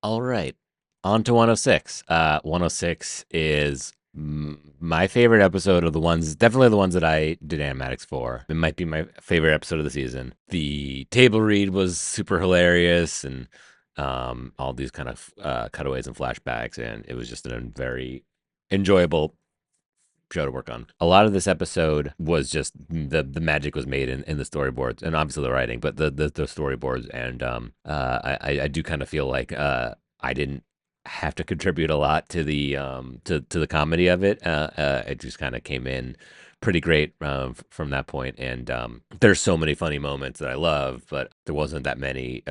All right. On to 106. 106 is my favorite episode of the ones, definitely the ones that I did animatics for. It might be my favorite episode of the season. The table read was super hilarious and all these kind of cutaways and flashbacks. And it was just a very enjoyable show to work on. A lot of this episode was just the magic was made in the storyboards and obviously the writing, but the storyboards and I do kind of feel like I didn't have to contribute a lot to the to the comedy of it. It just kind of came in pretty great from that point, and there's so many funny moments that I love, but there wasn't that many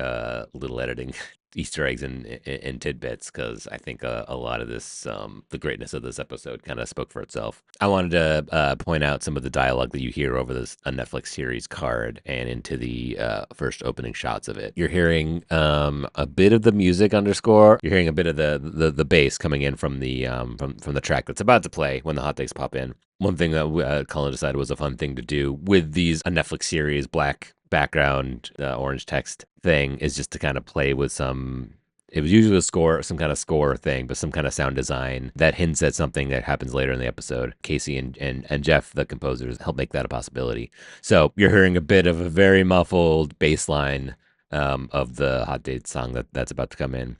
little editing Easter eggs and tidbits because I think a lot of this, the greatness of this episode kind of spoke for itself. I wanted to point out some of the dialogue that you hear over this a Netflix series card and into the first opening shots of it. You're hearing a bit of the music underscore. You're hearing a bit of the bass coming in from the from the track that's about to play when the hot takes pop in. One thing that Colin decided was a fun thing to do with these a Netflix series, black background, orange text thing, is just to kind of play with some. It was usually a score, some kind of score thing, but some kind of sound design that hints at something that happens later in the episode. Casey and Jeff, the composers, help make that a possibility. So you're hearing a bit of a very muffled bass line of the Hot Date song that's about to come in.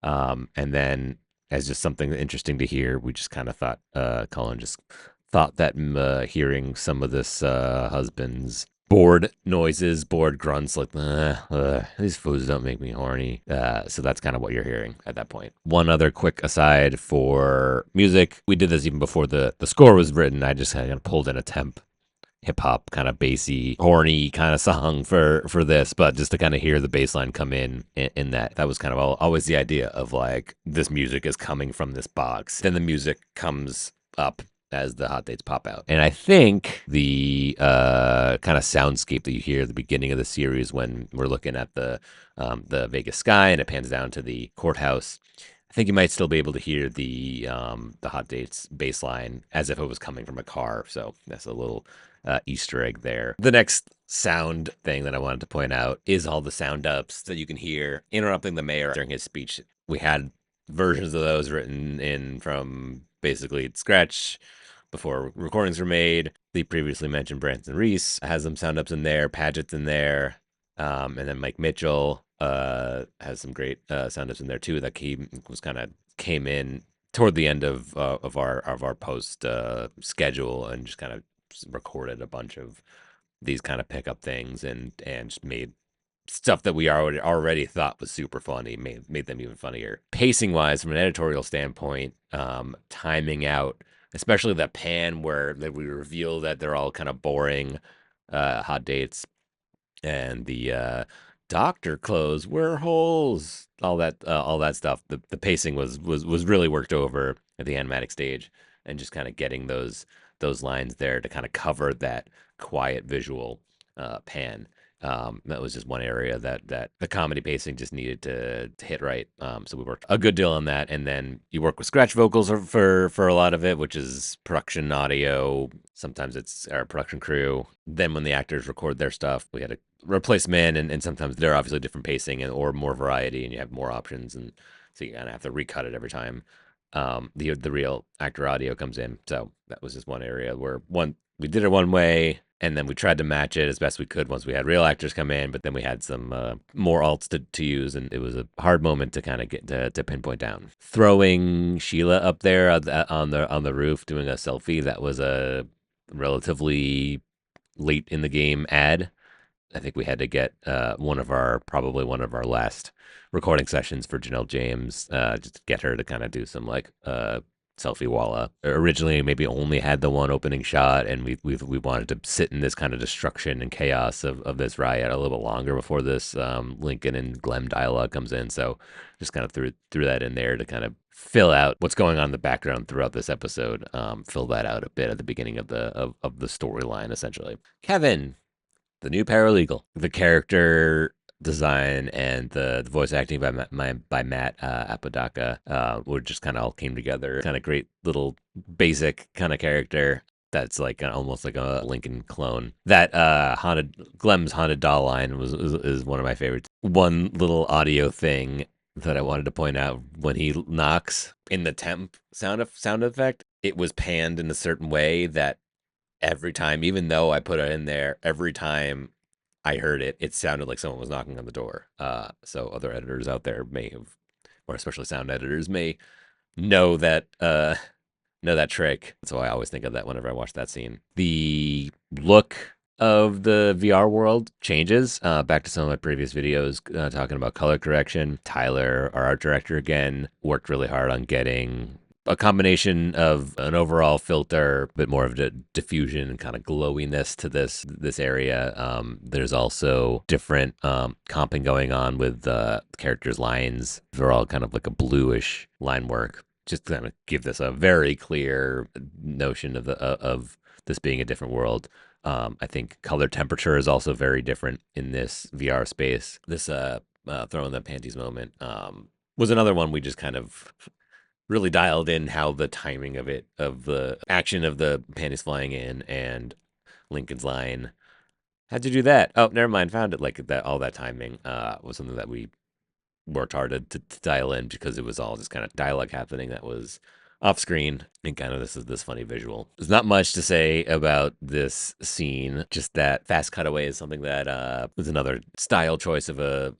And then, as just something interesting to hear, we just kind of thought, Colin just thought that hearing some of this husband's bored noises, bored grunts, like, these foods don't make me horny. So that's kind of what you're hearing at that point. One other quick aside for music, we did this even before the score was written. I just kind of pulled in a temp hip hop kind of bassy, horny kind of song for this, but just to kind of hear the bass line come in that was kind of always the idea of like this music is coming from this box. Then the music comes up as the hot dates pop out. And I think the kind of soundscape that you hear at the beginning of the series when we're looking at the Vegas sky and it pans down to the courthouse, I think you might still be able to hear the hot dates bass line as if it was coming from a car. So that's a little Easter egg there. The next sound thing that I wanted to point out is all the sound ups that you can hear interrupting the mayor during his speech. We had versions of those written in from basically scratch before recordings were made. The previously mentioned Branson Reese has some sound ups in there, Paget's in there, and then Mike Mitchell has some great sound ups in there too. That came in toward the end of our post schedule and just kind of recorded a bunch of these kind of pickup things and just made stuff that we already thought was super funny, made them even funnier. Pacing wise, from an editorial standpoint, timing out, especially that pan where we reveal that they're all kind of boring hot dates and the doctor clothes were holes, all that stuff. The pacing was really worked over at the animatic stage, and just kind of getting those lines there to kind of cover that quiet visual pan. That was just one area that the comedy pacing just needed to hit right. So we worked a good deal on that, and then you work with scratch vocals for a lot of it, which is production audio. Sometimes it's our production crew. Then when the actors record their stuff, we had to replace men, and sometimes they're obviously different pacing or more variety, and you have more options, and so you kind of have to recut it every time. The real actor audio comes in. So that was just one area where we did it one way, and then we tried to match it as best we could once we had real actors come in, but then we had some more alts to use, and it was a hard moment to kind of get to pinpoint down. Throwing Sheila up there on the roof doing a selfie, that was a relatively late in the game ad. I think we had to get probably one of our last recording sessions for Janelle James, just to get her to kind of do some like selfie walla. Originally, maybe only had the one opening shot, and we wanted to sit in this kind of destruction and chaos of this riot a little bit longer before this Lincoln and Glenn dialogue comes in. So just kind of threw that in there to kind of fill out what's going on in the background throughout this episode. Fill that out a bit at the beginning of the storyline, essentially. Kevin, the new paralegal, the character design and the voice acting by Matt Apodaca would just kind of all came together. Kind of great little basic kind of character that's like almost like a Lincoln clone. That haunted Glem's haunted doll line is one of my favorites. One little audio thing that I wanted to point out. When he knocks in the temp sound effect, it was panned in a certain way that every time, even though I put it in there, every time I heard it, it sounded like someone was knocking on the door. So other editors out there may have, or especially sound editors, may know that know that trick. So I always think of that whenever I watch that scene. The look of the VR world changes. Back to some of my previous videos talking about color correction. Tyler, our art director, again worked really hard on getting a combination of an overall filter, a bit more of the diffusion and kind of glowiness to this area. There's also different comping going on with characters' lines. They're all kind of like a bluish line work, just to kind of give this a very clear notion of this being a different world. I think color temperature is also very different in this VR space. This throwing the panties moment was another one we just kind of really dialed in how the timing of it, of the action of the panties flying in and Lincoln's line. How'd you do that? Oh, never mind. Found it. Like that, all that timing was something that we worked hard to dial in because it was all just kind of dialogue happening that was off screen and kind of this funny visual. There's not much to say about this scene, just that fast cutaway is something that was another style choice of or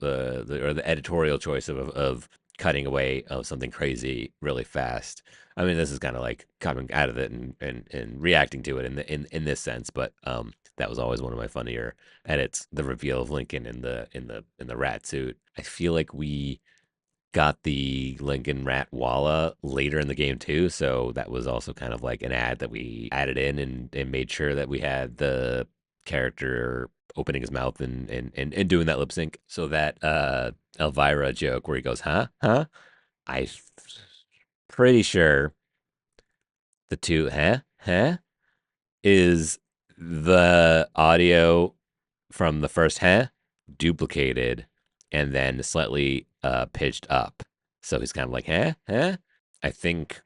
the editorial choice of cutting away of something crazy really fast. I mean, this is kind of like coming out of it and reacting to it in this sense, but that was always one of my funnier edits. The reveal of Lincoln in the rat suit. I feel like we got the Lincoln Rat Walla later in the game too, so that was also kind of like an ad that we added in and made sure that we had the character opening his mouth and doing that lip sync. So that Elvira joke where he goes, huh? Huh? I pretty sure the two huh? Huh? Is the audio from the first huh duplicated and then slightly pitched up. So he's kind of like, huh? Huh? I think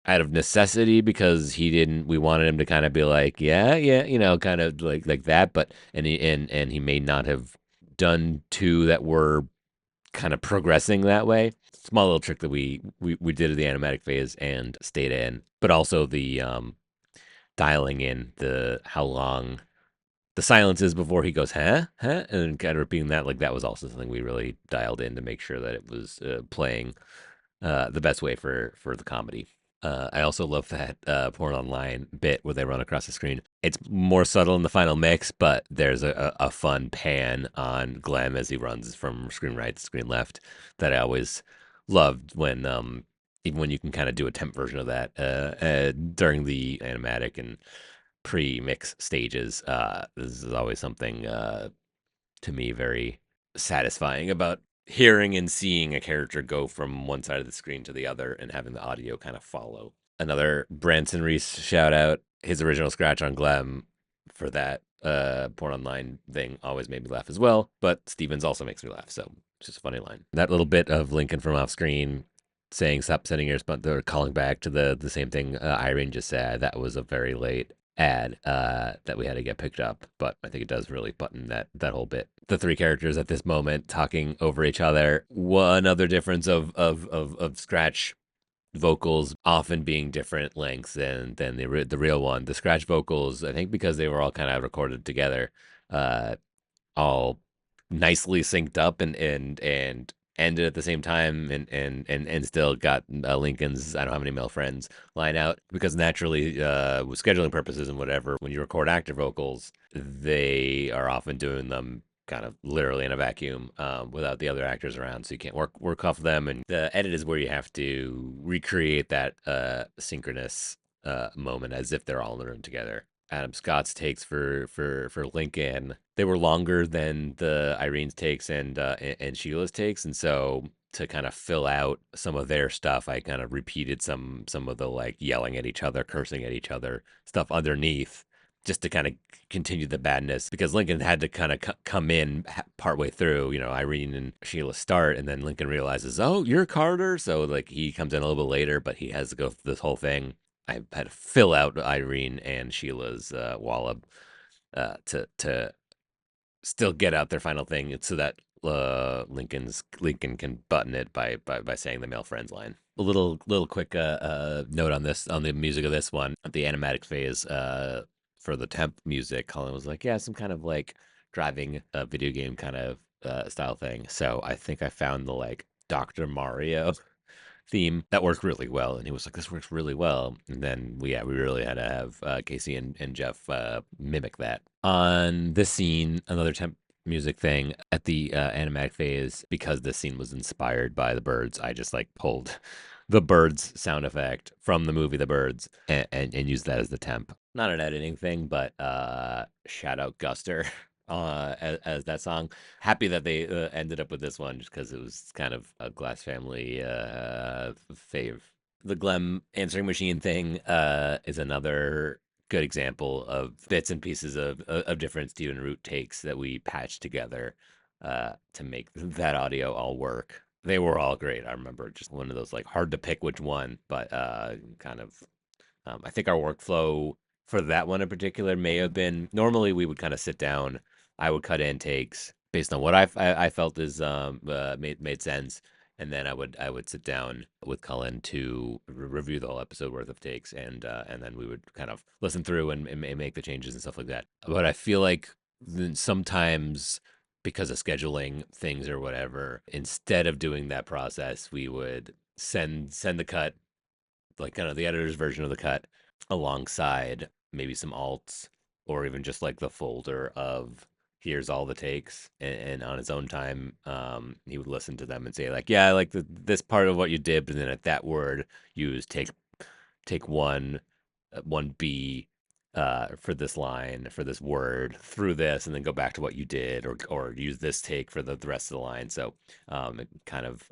out of necessity because we wanted him to kind of be like, yeah, yeah, kind of like that, but and he may not have done two that were kind of progressing that way. Small little trick that we did at the animatic phase and stayed in, but also the dialing in the how long the silences before he goes, huh? Huh? And kind of repeating that, like that was also something we really dialed in to make sure that it was playing the best way for the comedy. I also love that porn online bit where they run across the screen. It's more subtle in the final mix, but there's a fun pan on Glenn as he runs from screen right to screen left that I always loved when even when you can kind of do a temp version of that during the animatic and pre-mix stages. This is always something to me very satisfying about hearing and seeing a character go from one side of the screen to the other and having the audio kind of follow. Another Branson Reese shout out. His original scratch on Glem for that porn online thing always made me laugh as well. But Stevens also makes me laugh, so it's just a funny line. That little bit of Lincoln from off screen saying stop sending your response or calling back to the same thing Irene just said, that was a very late ad that we had to get picked up, but I think it does really button that whole bit. The three characters at this moment talking over each other. One other difference of Scratch vocals often being different lengths than the real one. The Scratch vocals, I think, because they were all kind of recorded together, uh, all nicely synced up and ended at the same time and still got Lincoln's I don't have any male friends line out because naturally with scheduling purposes and whatever when you record actor vocals they are often doing them kind of literally in a vacuum without the other actors around so you can't work off of them and the edit is where you have to recreate that synchronous moment as if they're all in the room together. Adam Scott's takes for Lincoln. They were longer than the Irene's takes and Sheila's takes, and so to kind of fill out some of their stuff, I kind of repeated some of the like yelling at each other, cursing at each other stuff underneath, just to kind of continue the badness because Lincoln had to kind of come in partway through. Irene and Sheila start, and then Lincoln realizes, oh, you're Carter, so like he comes in a little bit later, but he has to go through this whole thing. I had to fill out Irene and Sheila's Wallab to still get out their final thing so that Lincoln can button it by saying the male friends line. A little quick note on this, on the music of this one, the animatic phase for the temp music. Colin was like, yeah, some kind of like driving a video game kind of style thing. So I think I found the like Dr. Mario theme that worked really well, and he was like, this works really well. And then we really had to have Casey and Jeff mimic that on this scene. Another temp music thing at the animatic phase, because this scene was inspired by the birds, I just like pulled the birds sound effect from the movie The Birds and used that as the temp. Not an editing thing, but shout out Guster as that song. Happy that they ended up with this one, just because it was kind of a Glass family fave. The Glenn answering machine thing is another good example of bits and pieces of different Stephen Root takes that we patched together to make that audio all work. They were all great. I remember just one of those like hard to pick which one, but kind of I think our workflow for that one in particular may have been, normally we would kind of sit down. I would cut in takes based on what I felt is made sense, and then I would sit down with Cullen to review the whole episode worth of takes, and then we would kind of listen through and make the changes and stuff like that. But I feel like sometimes, because of scheduling things or whatever, instead of doing that process, we would send the cut, like kind of the editor's version of the cut, alongside maybe some alts, or even just like the folder of here's all the takes, and on his own time he would listen to them and say like, yeah, I like this part of what you did, but then at that word use take one 1B for this line, for this word, through this, and then go back to what you did, or use this take for the rest of the line. So it kind of,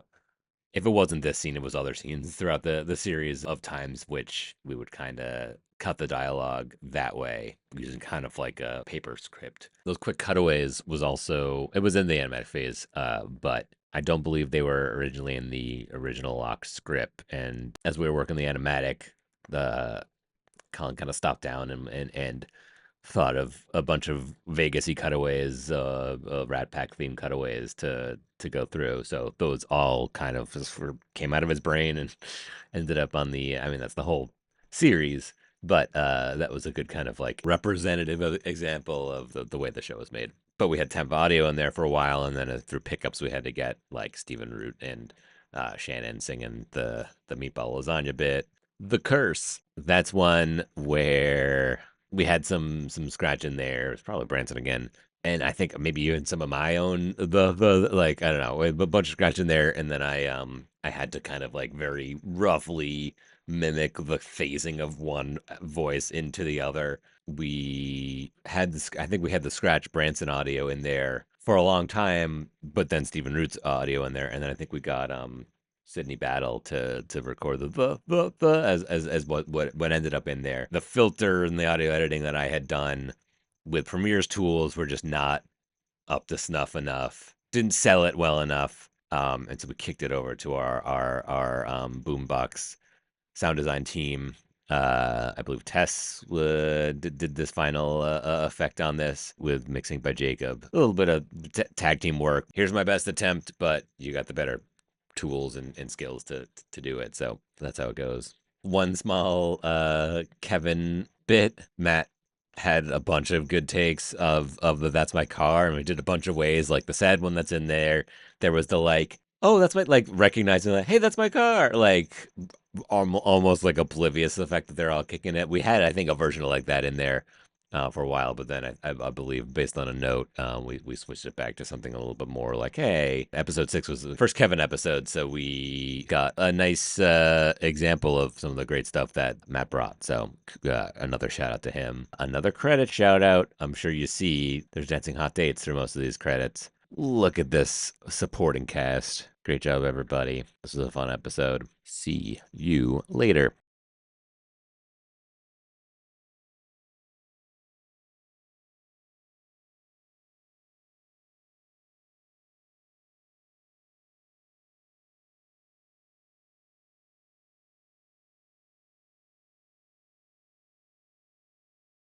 if it wasn't this scene, it was other scenes throughout the series of times which we would kind of cut the dialogue that way, using kind of like a paper script. Those quick cutaways was also, it was in the animatic phase, but I don't believe they were originally in the original locked script. And as we were working the animatic, the Colin kind of stopped down and thought of a bunch of Vegas-y cutaways, Rat Pack themed cutaways to go through. So those all kind of just came out of his brain and ended up on the. I mean, that's the whole series, but that was a good kind of like representative example of the way the show was made. But we had temp audio in there for a while, and then through pickups we had to get like Stephen Root and Shannon singing the meatball lasagna bit. The Curse. That's one where we had some scratch in there. It's probably Branson again, and I think maybe even some of my own, the like, I don't know, a bunch of scratch in there, and then I had to kind of like very roughly mimic the phasing of one voice into the other. We had this, I think we had the scratch Branson audio in there for a long time, but then Stephen Root's audio in there, and then I think we got Sydney Battle to record the as what ended up in there. The filter and the audio editing that I had done with Premiere's tools were just not up to snuff enough. Didn't sell it well enough. And so we kicked it over to our Boombox sound design team. I believe Tess did this final effect on this with mixing by Jacob. A little bit of tag team work. Here's my best attempt, but you got the better tools and skills to do it. So that's how it goes. One small Kevin bit. Matt had a bunch of good takes of the "That's my car," and we did a bunch of ways. Like the sad one that's in there. There was the like, "Oh, that's my," like recognizing that, "Hey, that's my car," like almost like oblivious to the fact that they're all kicking it. We had, I think, a version of like that in there for a while, but then I believe, based on a note, we switched it back to something a little bit more like, hey, episode 6 was the first Kevin episode, so we got a nice example of some of the great stuff that Matt brought. So another shout out to him. Another credit shout out. I'm sure you see there's dancing hot dates through most of these credits. Look at this supporting cast. Great job, everybody. This was a fun episode. See you later.